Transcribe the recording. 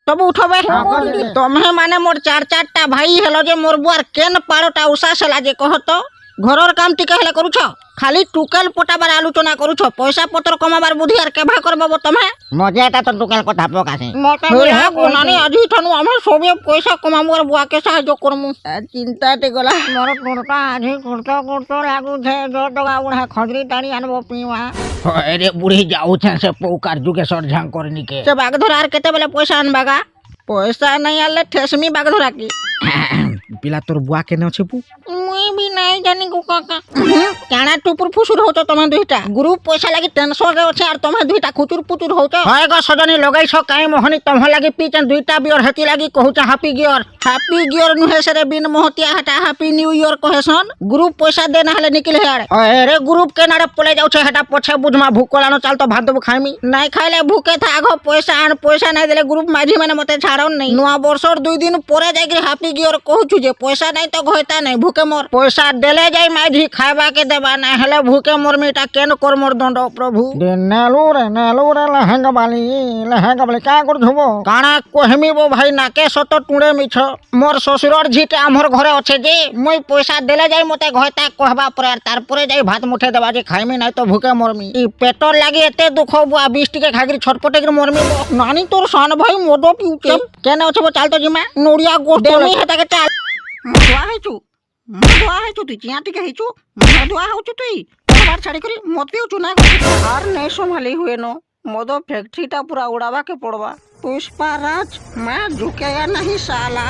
তবু উঠবে তুমি মানে মোর চারটা ভাই হেলো যে মোর বুয়ার কেন পাড়টা উষাস হেলা যে কহ তো ঘরর কাম টিকে হেলে করুছ খালি টুকেল পটাবার আলোচনা করুছ পয়সা পত্র কমাবার বুদ্ধি আর কেভা করব তুমি মজাটা তো টুকেল কথা পকাছে নানি আজি ঠানু আমি সবে পয়সা কমামু আর বুয়াকে সাহায্য করমু চিন্তাতে গলা মোর কোনটা আজি করতে লাগুছে টাকা উড়া খজরি টানি আনবো পিওয়া রে বুড়ি যাউছে সে পৌকার যুগে সরঝাং করনিকে সে বাঘ ধরা আর কেতে বেলে পয়সা আনবাগা পয়সা নাই আনলে ঠেসমি বাঘ ধরা কি পিলা তোর বুয়া কেনে আছে পু মুই भी नहीं जानी गो काका काना टुपुर फुसुर होतो तमे दुइटा ग्रुप पैसा लागि टेंशन रे अछि आर तमे दुइटा खुचुर पुचुर होतो হয় গো সজনী লগাইছ কাই মোহনী তম লাগি পিচন দুইটা বিয়র হেতি লাগি কহুছ হ্যাপি গিয়র নুহে সেরে বিন মোহতিয়া হাটা হ্যাপি নিউ ইয়ার কহেছন গ্রুপ पैसा दे ना हले निकल हेड़े अरे ग्रुप के नारे पले जाउ छे हेटा पछे बुझमा भूकलानो चाल तो भात देबो खाइमी नहीं खाइले भूखे था आगो पैसा आन पैसा नहीं देले ग्रुप माझी माने मते छाड़न नहीं नुआ वर्षर 2 दिन परे जाई के हैप्पी गियर कहूछु जे पैसा नहीं तो घोइता नहीं भूखे मोर पैसा देले जाई माझी खाइबा के देबा नहीं हले भूखे मोर मीटा केन कर मोर दंड प्रभु नेलू रे लहंगा बाली का कर धुबो काना कहमी बो भाई नाके सत टुड़े मिछ मोर ससुरर झीटे हमर घरे अच्छे जे मुई पैसा देले जाई मते घोइता कहबा पर तार परे जाई भात मुठे देबा जे खाइमी नहीं तो भूखे मरमी ई पेटर लागि एते दुख बुआ 20 टिके खागिर छटपटे के मरमी नानी तोर सान भाई मोदो पिउते केने अछि चाल तो जिमा नोडिया गोस्ट देमी हेता के चाल मधुआ हेचु तु चिया टिके हेचु मधुआ होचु तुई बार छाड़ी करी मत पिउचु ना आर नै संभाली हुए न मोदो फैक्ट्रीटा पूरा उड़ावा के पड़वा पुष्पा राज मैं झुकेगा नहीं साला